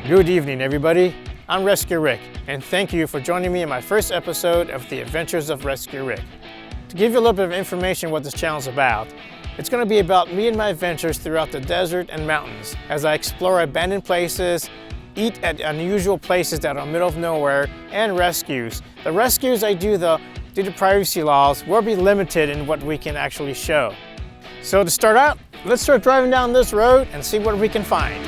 Good evening, everybody. I'm Rescue Rick, and thank you for joining me in my first episode of The Adventures of Rescue Rick. To give you a little bit of information what this channel is about, it's going to be about me and my adventures throughout the desert and mountains as I explore abandoned places, eat at unusual places that are in the middle of nowhere, and rescues. The rescues I do, though, due to privacy laws, will be limited in what we can actually show. So to start out, let's start driving down this road and see what we can find.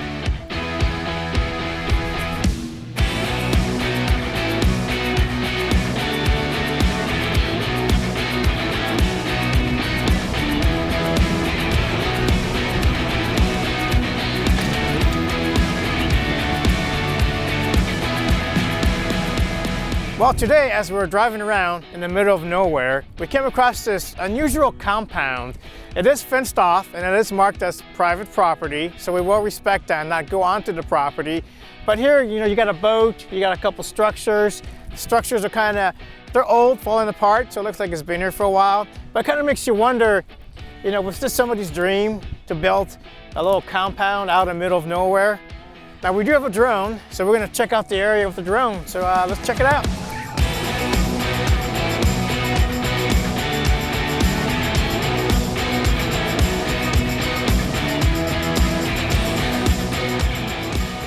Well, today, as we were driving around in the middle of nowhere, we came across this unusual compound. It is fenced off and it is marked as private property, so we will respect that and not go onto the property. But here, you got a boat, you got a couple structures. The structures are they're old, falling apart, so it looks like it's been here for a while. But it kind of makes you wonder, was this somebody's dream to build a little compound out in the middle of nowhere? Now, we do have a drone, so we're going to check out the area with the drone. So let's check it out.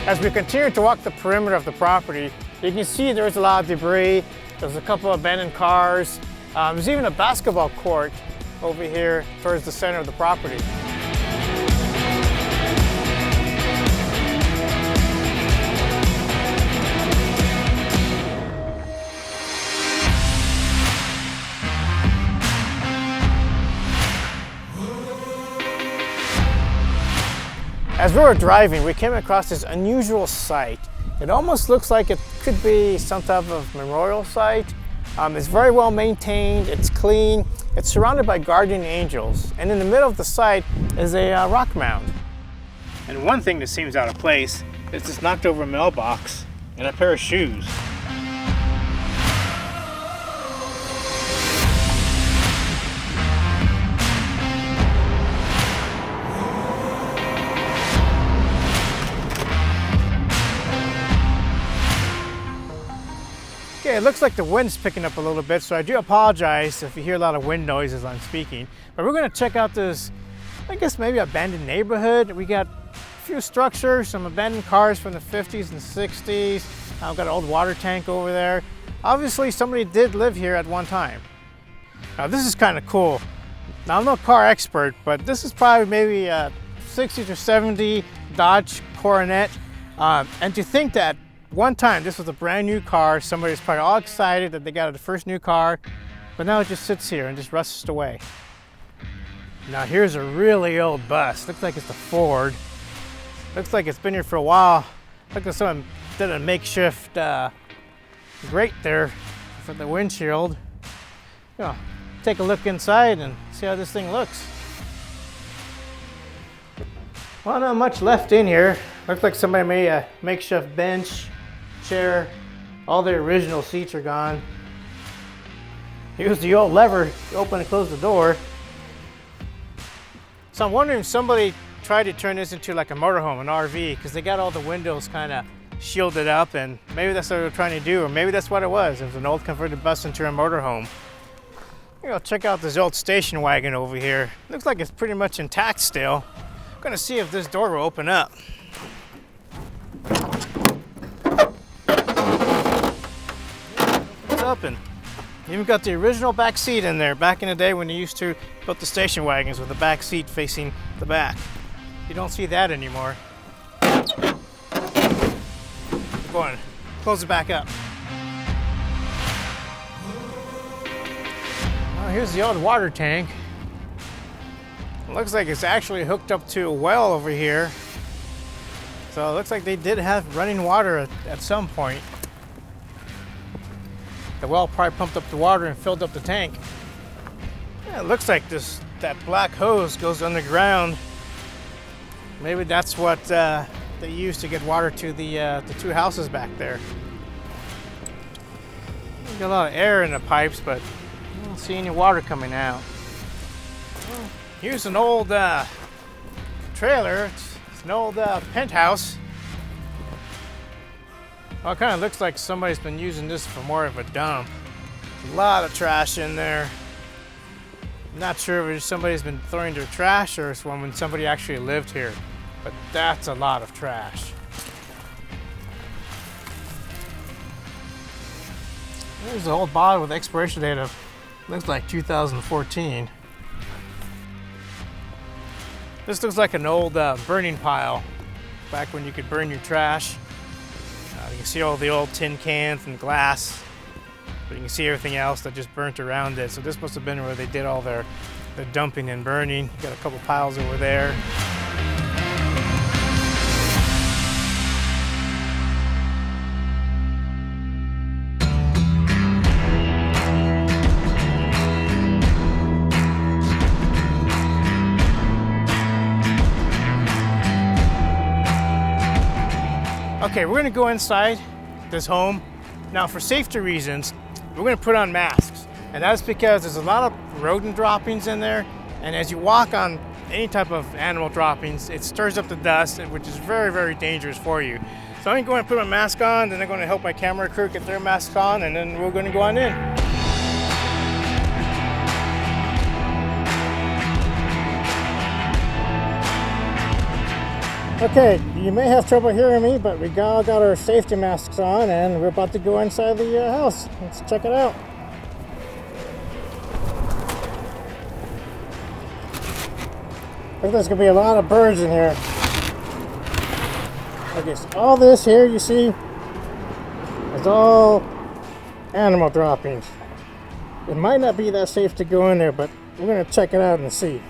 As we continue to walk the perimeter of the property, you can see there's a lot of debris. There's a couple of abandoned cars. There's even a basketball court over here towards the center of the property. As we were driving, we came across this unusual site. It almost looks like it could be some type of memorial site. It's very well maintained, it's clean, it's surrounded by guardian angels, and in the middle of the site is a rock mound. And one thing that seems out of place is this knocked over mailbox and a pair of shoes. Okay, it looks like the wind's picking up a little bit, so I do apologize if you hear a lot of wind noise as I'm speaking. But we're going to check out this, I guess maybe abandoned neighborhood. We got a few structures, some abandoned cars from the 50s and 60s. I've got an old water tank over there. Obviously, somebody did live here at one time. Now, this is kind of cool. Now, I'm no car expert, but this is probably maybe a 60s or 70 Dodge Coronet. And to think that one time, this was a brand new car. Somebody's probably all excited that they got the first new car, but now it just sits here and just rusts away. Now here's a really old bus. Looks like it's a Ford. Looks like it's been here for a while. Looks like someone did a makeshift grate there for the windshield. Take a look inside and see how this thing looks. Well, not much left in here. Looks like somebody made a makeshift bench, chair. All the original seats are gone. Here's the old lever to open and close the door. So I'm wondering if somebody tried to turn this into like a motorhome, an RV, because they got all the windows kind of shielded up, and maybe that's what they were trying to do, or maybe that's what it was. It was an old converted bus into a motorhome. Check out this old station wagon over here. Looks like it's pretty much intact still. I'm gonna see if this door will open up. It's open. Even got the original back seat in there back in the day when they used to put the station wagons with the back seat facing the back. You don't see that anymore. Go on, close it back up. Well, here's the old water tank. It looks like it's actually hooked up to a well over here. So it looks like they did have running water at some point. The well probably pumped up the water and filled up the tank. Yeah, it looks like that black hose goes underground. Maybe that's what they used to get water to the two houses back there. Got a lot of air in the pipes, but I don't see any water coming out. Well, here's an old trailer. It's an old penthouse. Well, it kind of looks like somebody's been using this for more of a dump. A lot of trash in there. I'm not sure if somebody's been throwing their trash or it's when somebody actually lived here, but that's a lot of trash. There's a whole bottle with expiration date of, looks like 2014. This looks like an old burning pile, back when you could burn your trash. You can see all the old tin cans and glass, but you can see everything else that just burnt around it. So this must have been where they did all their dumping and burning. Got a couple piles over there. Okay, we're gonna go inside this home. Now for safety reasons, we're gonna put on masks. And that's because there's a lot of rodent droppings in there. And as you walk on any type of animal droppings, it stirs up the dust, which is very, very dangerous for you. So I'm gonna go ahead and put my mask on, then I'm gonna help my camera crew get their masks on, and then we're gonna go on in. Okay, you may have trouble hearing me, but we all got our safety masks on and we're about to go inside the house. Let's check it out. I think there's gonna be a lot of birds in here. Okay, so all this here you see is all animal droppings. It might not be that safe to go in there, but we're gonna check it out and see.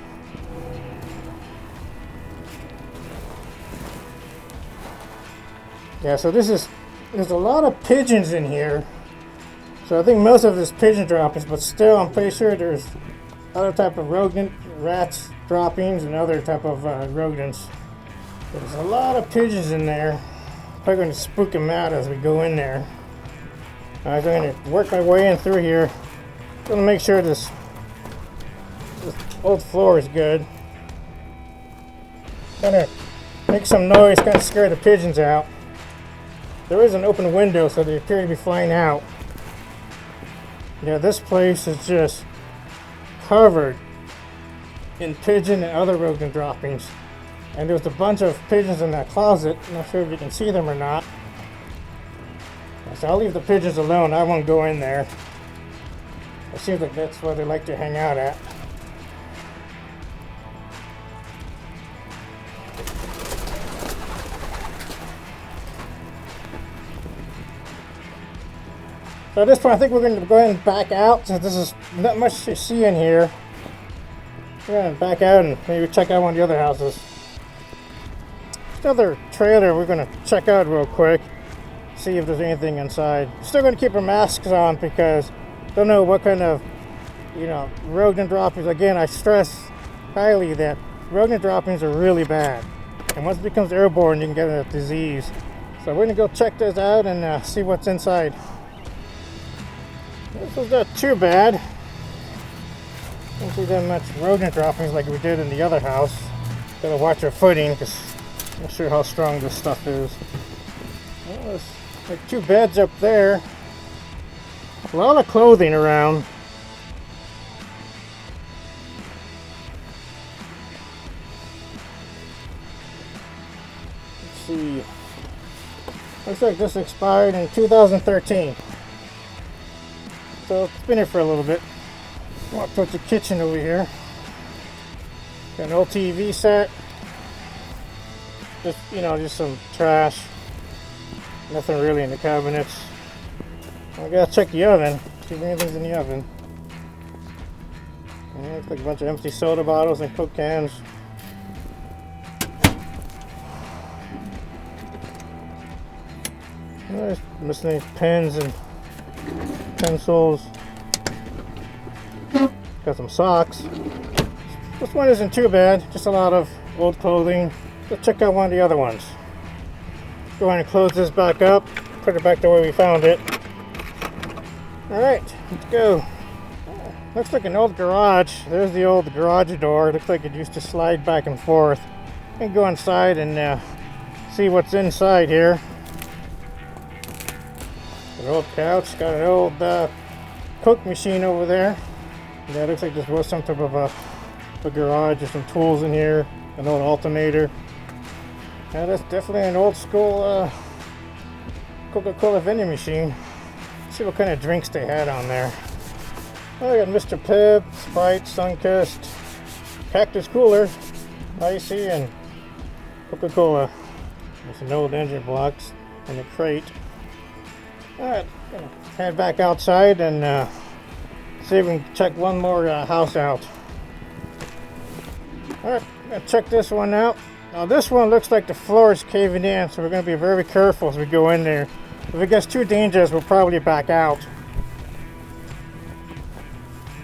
Yeah, so there's a lot of pigeons in here. So I think most of it is pigeon droppings, but still I'm pretty sure there's other type of rodent, rats droppings and other type of rodents. There's a lot of pigeons in there. Probably going to spook them out as we go in there. I'm going to work my way in through here. Going to make sure this old floor is good. Going to make some noise, kind of scare the pigeons out. There is an open window, so they appear to be flying out. Yeah, this place is just covered in pigeon and other rodent droppings. And there's a bunch of pigeons in that closet. I'm not sure if you can see them or not. So I'll leave the pigeons alone. I won't go in there. It seems like that's where they like to hang out at. So at this point, I think we're going to go ahead and back out, since this is not much to see in here. We're going to back out and maybe check out one of the other houses. Another trailer we're going to check out real quick, see if there's anything inside. Still going to keep our masks on because don't know what kind of, rodent droppings. Again, I stress highly that rodent droppings are really bad. And once it becomes airborne, you can get a disease. So we're going to go check this out and see what's inside. This was not too bad. Don't see that much rodent droppings like we did in the other house. Gotta watch our footing because I'm not sure how strong this stuff is. Well, there's like 2 beds up there. A lot of clothing around. Let's see. Looks like this expired in 2013. So it's been here for a little bit. Walk towards the kitchen over here. Got an old TV set. Just some trash. Nothing really in the cabinets. I gotta check the oven. See if anything's in the oven. Yeah, looks like a bunch of empty soda bottles and Coke cans. There's miscellaneous pens and pencils. Got some socks. This one isn't too bad, just a lot of old clothing. Let's check out one of the other ones. Go ahead and close this back up, put it back the way we found it. Alright, let's go. Looks like an old garage. There's the old garage door. Looks like it used to slide back and forth. I can go inside and see what's inside here. An old couch, got an old cook machine over there. Yeah, it looks like this was some type of a garage. There's some tools in here, an old alternator. Yeah, that's definitely an old school Coca-Cola vending machine. Let's see what kind of drinks they had on there. Oh, I got Mr. Pibb, Sprite, Sunkist, Cactus Cooler, Icy, and Coca-Cola. There's some old engine blocks in a crate. Alright, gonna head back outside and see if we can check one more house out. Alright, gonna check this one out. Now this one looks like the floor is caving in, so we're gonna be very careful as we go in there. If it gets too dangerous, we'll probably back out.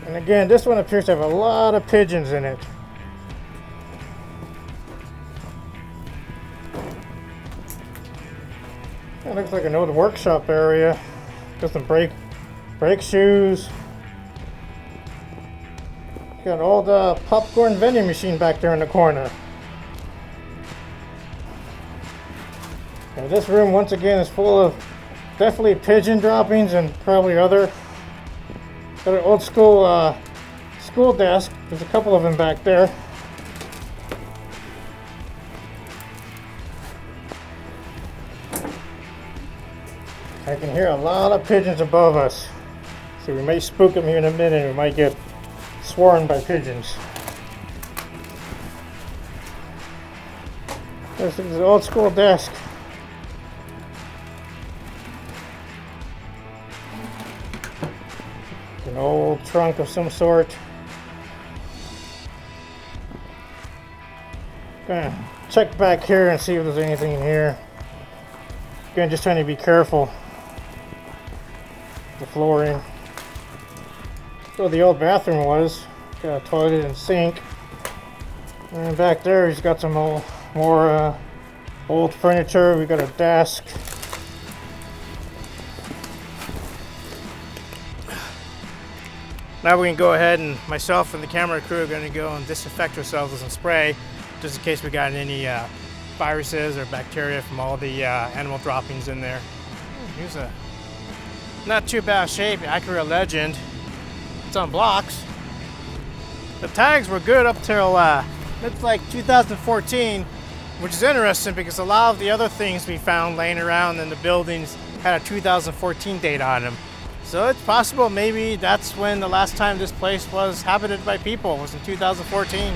And again, this one appears to have a lot of pigeons in it. It looks like an old workshop area. Got some brake shoes. Got an old popcorn vending machine back there in the corner. And this room once again is full of definitely pigeon droppings and probably other. Got an old school school desk. There's a couple of them back there. I can hear a lot of pigeons above us. So we may spook them here in a minute. We might get swarmed by pigeons. This is an old school desk. An old trunk of some sort. Gonna check back here and see if there's anything in here. Again, just trying to be careful. The flooring. Where the old bathroom was. Got a toilet and sink. And back there he's got some more old furniture. We got a desk. Now we can go ahead and myself and the camera crew are going to go and disinfect ourselves with some spray just in case we got any viruses or bacteria from all the animal droppings in there. Here's a not too bad shape Acura Legend. It's on blocks. The tags were good up till it's like 2014, which is interesting because a lot of the other things we found laying around in the buildings had a 2014 date on them. So it's possible maybe that's when the last time this place was habited by people, was in 2014.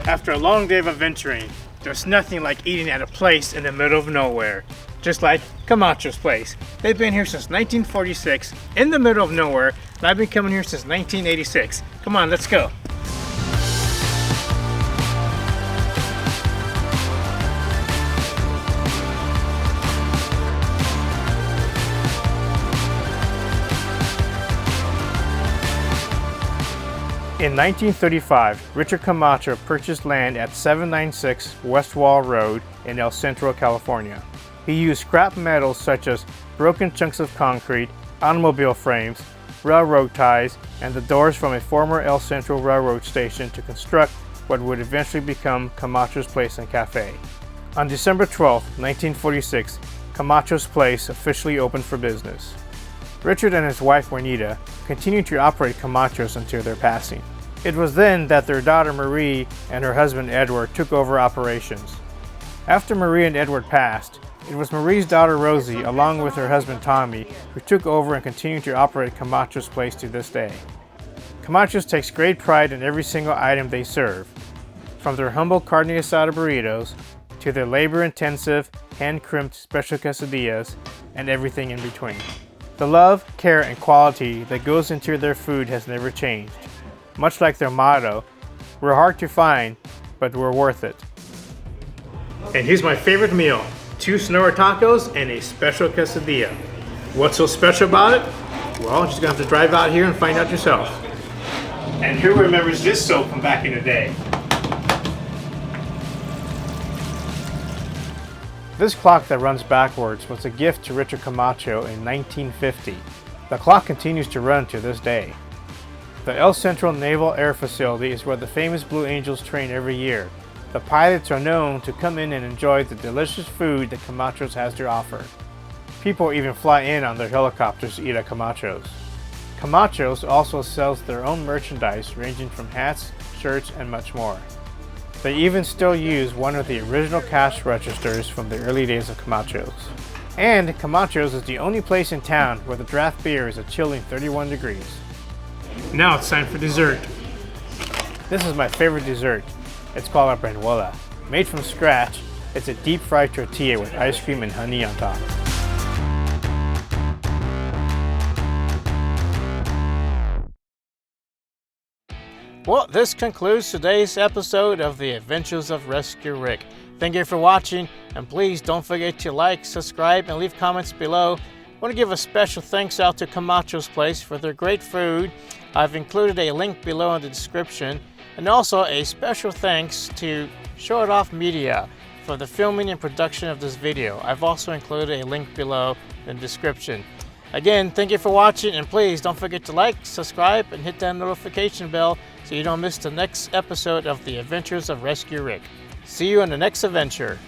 After a long day of adventuring, there's nothing like eating at a place in the middle of nowhere. Just like Camacho's place. They've been here since 1946, in the middle of nowhere, and I've been coming here since 1986. Come on, let's go. In 1935, Richard Camacho purchased land at 796 West Wall Road in El Centro, California. He used scrap metals such as broken chunks of concrete, automobile frames, railroad ties, and the doors from a former El Centro railroad station to construct what would eventually become Camacho's Place and Cafe. On December 12, 1946, Camacho's Place officially opened for business. Richard and his wife Juanita continued to operate Camachos until their passing. It was then that their daughter Marie and her husband Edward took over operations. After Marie and Edward passed, it was Marie's daughter Rosie, along with her husband Tommy, who took over and continued to operate Camacho's Place to this day. Camachos takes great pride in every single item they serve, from their humble carne asada burritos to their labor-intensive, hand-crimped special quesadillas and everything in between. The love, care, and quality that goes into their food has never changed. Much like their motto, we're hard to find, but we're worth it. And here's my favorite meal, 2 Sonora tacos and a special quesadilla. What's so special about it? Well, you're just gonna have to drive out here and find out yourself. And who remembers this soap from back in the day? This clock that runs backwards was a gift to Richard Camacho in 1950. The clock continues to run to this day. The El Centro Naval Air Facility is where the famous Blue Angels train every year. The pilots are known to come in and enjoy the delicious food that Camachos has to offer. People even fly in on their helicopters to eat at Camachos. Camachos also sells their own merchandise ranging from hats, shirts, and much more. They even still use one of the original cash registers from the early days of Camachos. And Camachos is the only place in town where the draft beer is a chilling 31 degrees. Now it's time for dessert. This is my favorite dessert. It's called a brenuela. Made from scratch, it's a deep fried tortilla with ice cream and honey on top. Well, this concludes today's episode of The Adventures of Rescue Rick. Thank you for watching, and please don't forget to like, subscribe, and leave comments below. I want to give a special thanks out to Camacho's Place for their great food. I've included a link below in the description, and also a special thanks to Show It Off Media for the filming and production of this video. I've also included a link below in the description. Again, thank you for watching, and please don't forget to like, subscribe, and hit that notification bell so you don't miss the next episode of The Adventures of Rescue Rick. See you in the next adventure.